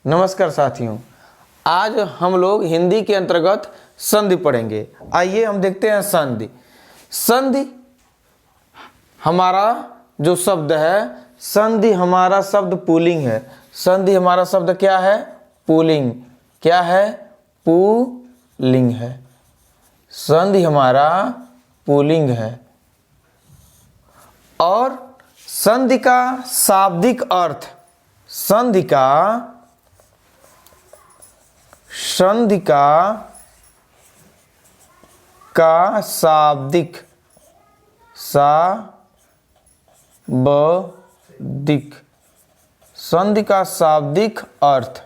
नमस्कार साथियों, आज हम लोग हिंदी के अंतर्गत संधि पढ़ेंगे। आइए हम देखते हैं संधि। संधि हमारा जो शब्द है, संधि हमारा शब्द पुल्लिंग है। संधि हमारा शब्द क्या है? पुल्लिंग। क्या है? पुल्लिंग है। संधि हमारा पुल्लिंग है। और संधि का शाब्दिक अर्थ, संधि का शाब्दिक संधि का शाब्दिक अर्थ।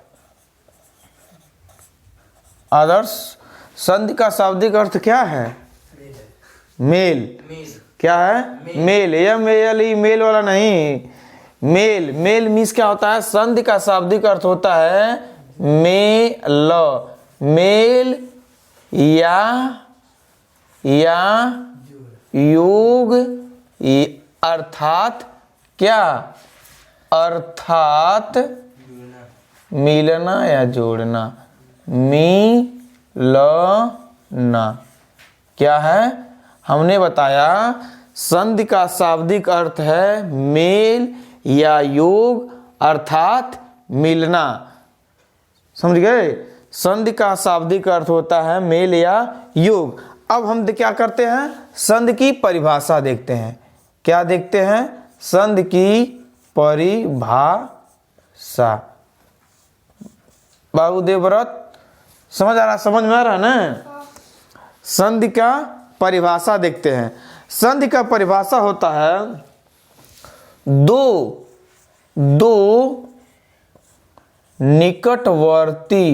आदर्श, संधि का शाब्दिक अर्थ क्या है? मेल। क्या है? मेल। MEL, मेल वाला नहीं, मेल। मेल मीन्स क्या होता है? संधि का शाब्दिक अर्थ होता है मेल। मेल या योग, अर्थात क्या? अर्थात मिलना या जोड़ना। मिलना क्या है? हमने बताया संधि का शाब्दिक अर्थ है मेल या योग अर्थात मिलना। समझ गए? संधि का शाब्दिक अर्थ होता है मेल या योग। अब हम क्या करते हैं? संधि की परिभाषा देखते हैं। क्या देखते हैं? संधि की परिभाषा। बाबू देवव्रत, समझ में आ रहा ना? संधि का परिभाषा देखते हैं। संधि का परिभाषा होता है दो निकटवर्ती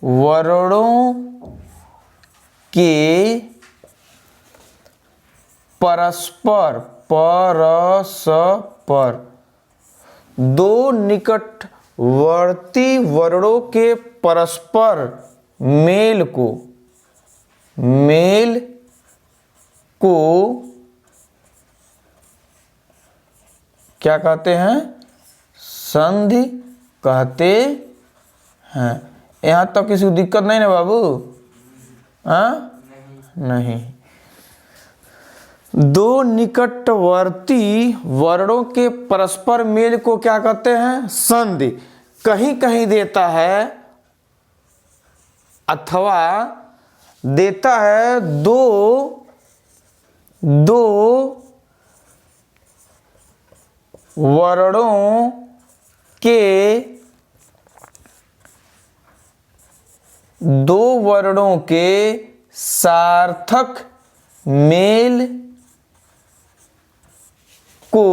वर्णों के परस्पर दो निकटवर्ती वर्णों के परस्पर मेल को क्या कहते हैं? संधि कहते हैं। यहां तक किसी को दिक्कत नहीं ना बाबू? नहीं। दो निकटवर्ती वर्णों के परस्पर मेल को क्या कहते हैं? संधि। कहीं कहीं देता है अथवा देता है दो वर्णों के सार्थक मेल को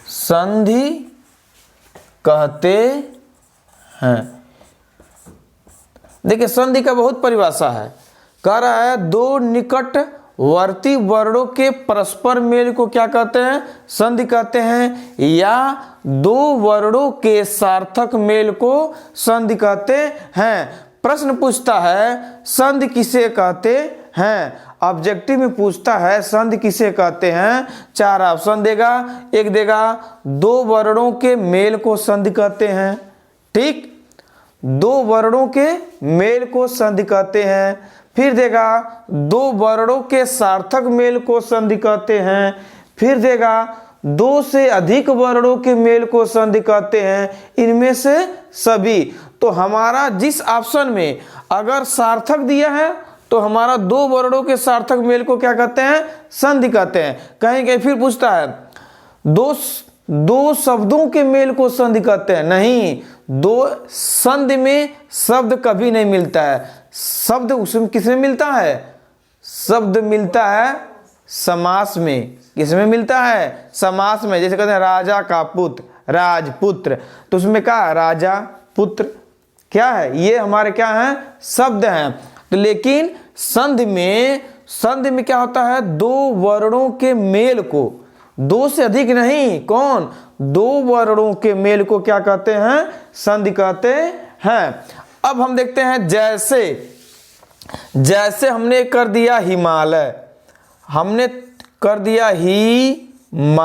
संधि कहते हैं। देखिए, संधि का बहुत परिभाषा है। कह रहा है दो निकटवर्ती वर्णों के परस्पर मेल को क्या कहते हैं? संधि कहते हैं। या दो वर्णों के सार्थक मेल को संधि कहते हैं। प्रश्न पूछता है संधि किसे कहते हैं? ऑब्जेक्टिव में पूछता है संधि किसे कहते हैं? चार ऑप्शन देगा। एक देगा दो वर्णों के मेल को संधि कहते हैं। ठीक, दो वर्णों के मेल को संधि कहते हैं। फिर देगा दो वर्णों के सार्थक मेल को संधि कहते हैं। फिर देगा दो से अधिक वर्णों के मेल को संधि कहते हैं। इनमें से सभी। तो हमारा जिस ऑप्शन में अगर सार्थक दिया है तो हमारा दो वर्णों के सार्थक मेल को क्या कहते हैं? संधि कहते हैं। कहीं कहीं फिर पूछता है दो शब्दों के मेल को संधि कहते हैं। नहीं, दो संधि में शब्द कभी नहीं मिलता है। शब्द उसमें किसमें मिलता है? शब्द मिलता है समास में। किसमें मिलता है? समास में। जैसे कहते हैं राजा का पुत्र, राजपुत्र, तो उसमें क्या? राजा पुत्र। क्या है? ये हमारे क्या है? शब्द हैं। तो लेकिन संधि में क्या होता है? दो वर्णों के मेल को, दो से अधिक नहीं, कौन? दो वर्णों के मेल को क्या कहते हैं? संधि कहते हैं। अब हम देखते हैं जैसे, जैसे हमने कर दिया हिमालय, हमने कर दिया हिमालय,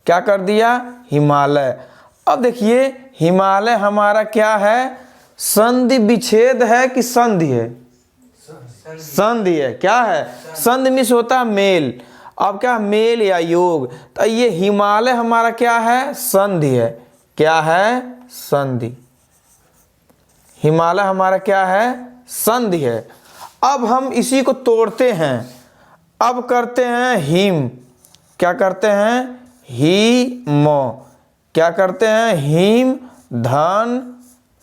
क्या कर दिया? हिमालय। अब देखिए हिमालय हमारा क्या है? संधि विच्छेद है कि संधि है? संधि है। क्या है? संधि मिस होता है मेल। अब क्या? मेल या योग। तो ये हिमालय हमारा क्या है? संधि है। क्या है? संधि। हिमालय हमारा क्या है? संधि है। अब हम इसी को तोड़ते हैं, अब करते हैं हिम। क्या करते हैं? हिम। क्या करते हैं? हिम धन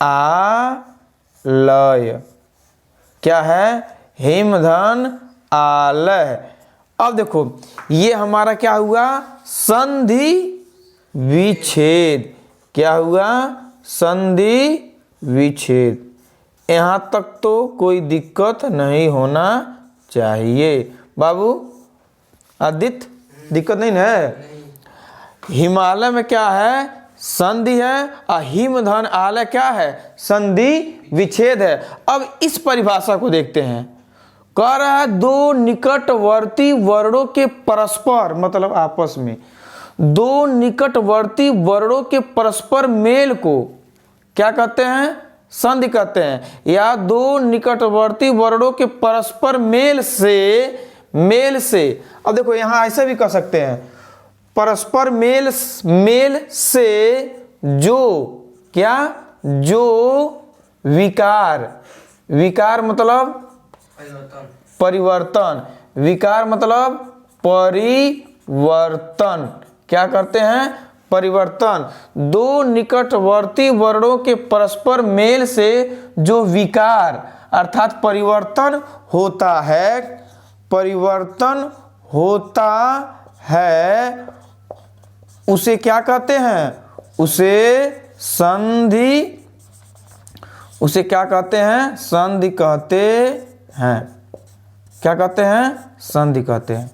आलय। क्या है? हिम धन आलय। अब देखो ये हमारा क्या हुआ? संधि विच्छेद। क्या हुआ? संधि विच्छेद। यहां तक तो कोई दिक्कत नहीं होना चाहिए। बाबू आदित्य, दिक्कत नहीं है? हिमालय में क्या है? संधि है, और हिम धन आलय क्या है? संधि विच्छेद है। अब इस परिभाषा को देखते हैं। कह रहा है दो निकटवर्ती वर्णों के परस्पर, मतलब आपस में दो निकटवर्ती वर्णों के परस्पर मेल को क्या कहते हैं? संधि कहते हैं। या दो निकटवर्ती वर्णों के परस्पर मेल से, अब देखो यहां ऐसे भी कह सकते हैं, परस्पर मेल से जो क्या? जो विकार मतलब परिवर्तन। विकार मतलब परिवर्तन। क्या करते हैं? परिवर्तन। दो निकटवर्ती वर्णों के परस्पर मेल से जो विकार अर्थात परिवर्तन होता है, उसे क्या कहते हैं? उसे क्या कहते हैं? संधि कहते हैं। क्या कहते हैं? संधि कहते हैं।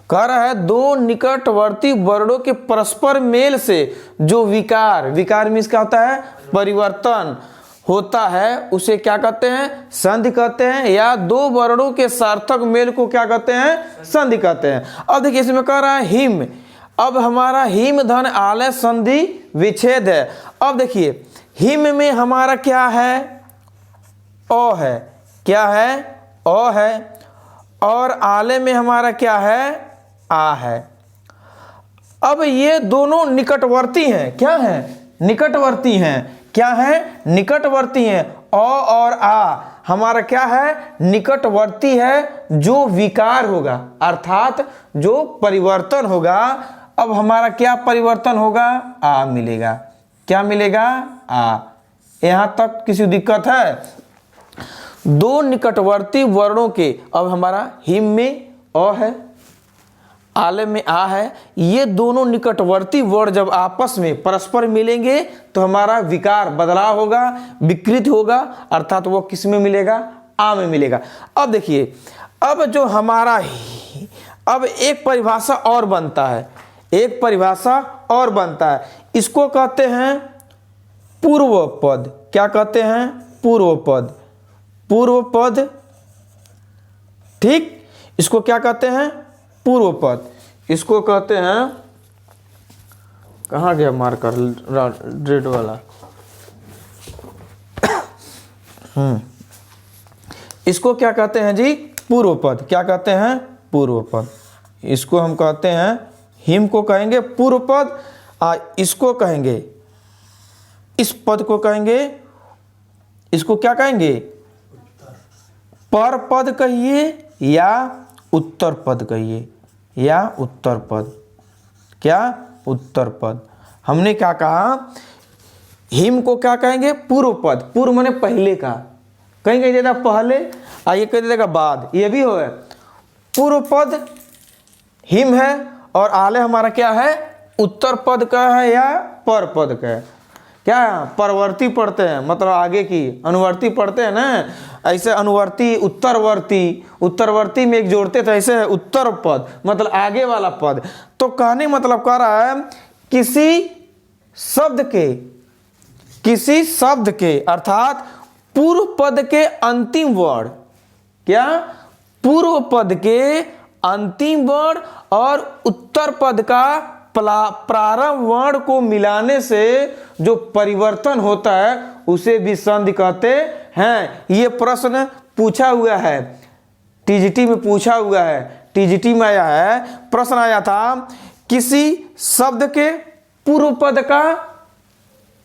कह रहा है दो निकटवर्ती वर्णों के परस्पर मेल से जो विकार मीन्स क्या होता है? परिवर्तन होता है, उसे क्या कहते हैं? संधि कहते हैं। या दो वर्णों के सार्थक मेल को क्या कहते हैं? संधि कहते हैं। अब देखिए इसमें कह रहा है हिम। अब हमारा हिम धन आलय संधि विच्छेद है। अब देखिए हिम में हमारा क्या है? अ है। क्या है? अ है। और आलय में हमारा क्या है? आ है। अब ये दोनों निकटवर्ती हैं। क्या है? निकटवर्ती हैं। क्या है? निकटवर्ती हैं। अ और आ हमारा क्या है? निकटवर्ती है। जो विकार होगा अर्थात जो परिवर्तन होगा, अब हमारा क्या परिवर्तन होगा? आ मिलेगा। क्या मिलेगा? आ। यहां तक किसी दिक्कत है? दो निकटवर्ती वर्णों के, अब हमारा हिम में अ है, आलय में आ है। ये दोनों निकटवर्ती वर्ण जब आपस में परस्पर मिलेंगे तो हमारा विकार बदलाव होगा, विकृत होगा, अर्थात वो किस में मिलेगा? आ में मिलेगा। अब देखिए अब जो हमारा अब एक परिभाषा और बनता है, एक परिभाषा और बनता है। इसको कहते हैं पूर्व पद। क्या कहते हैं? पूर्व पद। पूर्व पद। ठीक, इसको क्या कहते हैं? पूर्व पद। इसको कहते हैं, कहाँ गया मार्कर रेड वाला? इसको क्या कहते हैं जी? पूर्व पद। क्या कहते हैं? पूर्व पद। इसको हम कहते हैं, हिम को कहेंगे पूर्व पद, इसको कहेंगे, इस पद को कहेंगे, इसको क्या कहेंगे? पर पद कहिए या उत्तर पद कहिए, या उत्तर पद। क्या? उत्तर पद। हमने क्या कहा? हिम को क्या कहेंगे? पूर्व पद। पूर्व माने पहले का, कहीं कहीं देता पहले, ये कह देगा बाद, ये भी हो। पूर्व पद हिम है, और आलय हमारा क्या है? उत्तर पद का है या पर पद का है। क्या परवर्ती पढ़ते हैं, मतलब आगे की। अनुवर्ती पढ़ते हैं ना, ऐसे अनुवर्ती, उत्तरवर्ती। उत्तरवर्ती में एक जोड़ते थे, ऐसे है उत्तर पद, मतलब आगे वाला पद। तो कहने मतलब कह रहा है किसी शब्द के किसी शब्द के अर्थात पूर्व पद के अंतिम वर्ण, क्या, पूर्व पद के अंतिम वर्ण और उत्तर पद का प्रारंभ वर्ण को मिलाने से जो परिवर्तन होता है उसे भी संधि कहते हैं। ये प्रश्न पूछा हुआ है, टीजीटी में पूछा हुआ है, टीजीटी में आया है, प्रश्न आया था किसी शब्द के पूर्व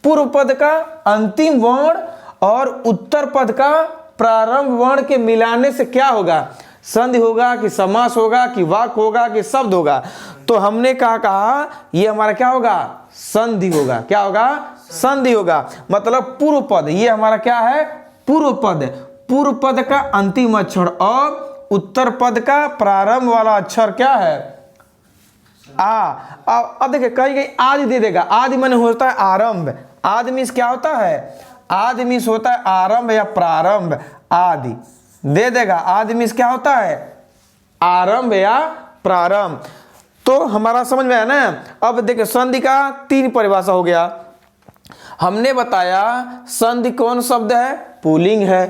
पद का अंतिम वर्ण और उत्तर पद का प्रारंभ वर्ण के मिलाने से क्या होगा, संधि होगा कि समास होगा कि वाक्य होगा कि शब्द होगा। तो हमने कहा ये हमारा क्या होगा, संधि होगा। क्या होगा, संधि होगा। मतलब पूर्व पद, ये हमारा क्या है, पूर्व पद, पूर्व पद का अंतिम अक्षर और उत्तर पद का प्रारंभ वाला अक्षर क्या है, आ। अब देखिए कहीं आदि दे देगा, आदि माने होता है आरंभ, आदि मीन्स क्या होता है, आदि मीन्स होता है आरंभ या प्रारंभ, आदि दे देगा, आदि मीन्स क्या होता है, आरंभ या प्रारंभ। तो हमारा समझ में आया ना। अब देखिए संधि का 3 परिभाषा हो गया। हमने बताया संधि कौन शब्द है, पुल्लिंग है।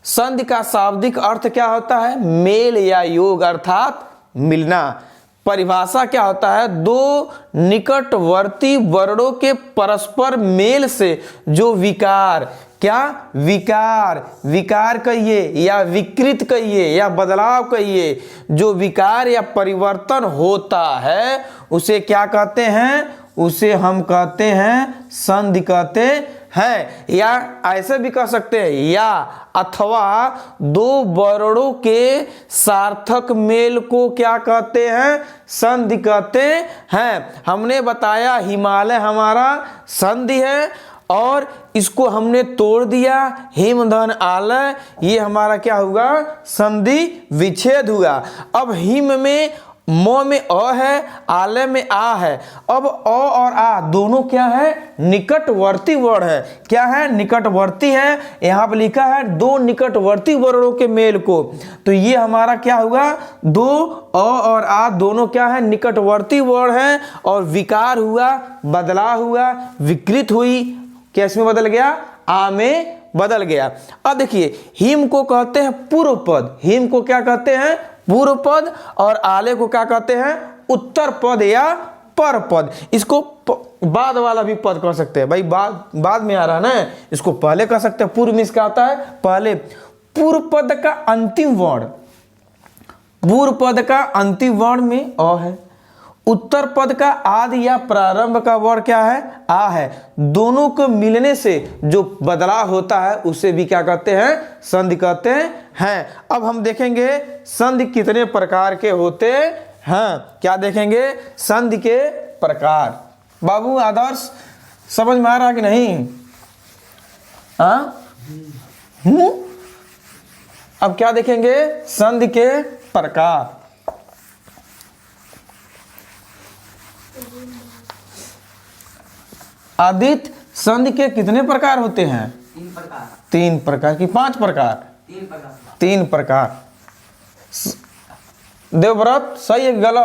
संधि का शाब्दिक अर्थ क्या होता है, मेल या योग अर्थात मिलना। परिभाषा क्या होता है, दो निकटवर्ती वर्णों के परस्पर मेल से जो विकार, क्या, विकार कहिए या विकृत कहिए या बदलाव कहिए, जो विकार या परिवर्तन होता है उसे क्या कहते हैं, उसे हम कहते हैं संधि कहते हैं। या ऐसे भी कह सकते हैं, या अथवा दो वर्णों के सार्थक मेल को क्या कहते हैं, संधि कहते हैं। हमने बताया हिमालय हमारा संधि है और इसको हमने तोड़ दिया, हिमधन आलय, ये हमारा क्या हुआ, संधि विच्छेद हुआ। अब हिम में म में अ है, आलय में आ है। अब अ और आ दोनों क्या है, निकटवर्ती वर्ण है। क्या है, निकटवर्ती है। यहाँ पर लिखा है दो निकटवर्ती वर्णों के मेल को, तो ये हमारा क्या हुआ, दो अ और आ दोनों क्या है, निकटवर्ती वर्ण है। और विकार हुआ, बदलाव हुआ, विकृत हुई, कैसे में बदल गया, आ में बदल गया। अब देखिए हिम को कहते हैं पूर्व पद, हिम को क्या कहते हैं, पूर्व पद, और आले को क्या कहते हैं, उत्तर पद या पर पद। इसको बाद वाला भी पद कह सकते हैं भाई, बाद में आ रहा है ना, इसको पहले कह सकते हैं। पूर्व में इसका आता है पहले। पूर्व पद का अंतिम वर्ण, पूर्व पद का अंतिम वर्ण में अ है, उत्तर पद का आदि या प्रारंभ का वर्ण क्या है, आ है। दोनों को मिलने से जो बदलाव होता है उसे भी क्या कहते हैं, संधि कहते हैं। अब हम देखेंगे संधि कितने प्रकार के होते हैं। क्या देखेंगे, संधि के प्रकार। बाबू आदर्श समझ में आ रहा कि नहीं, अब क्या देखेंगे, संधि के प्रकार। आदित्य संधि के कितने प्रकार होते हैं, 3 प्रकार की 5 प्रकार, 3 प्रकार। देवव्रत सही है गलत?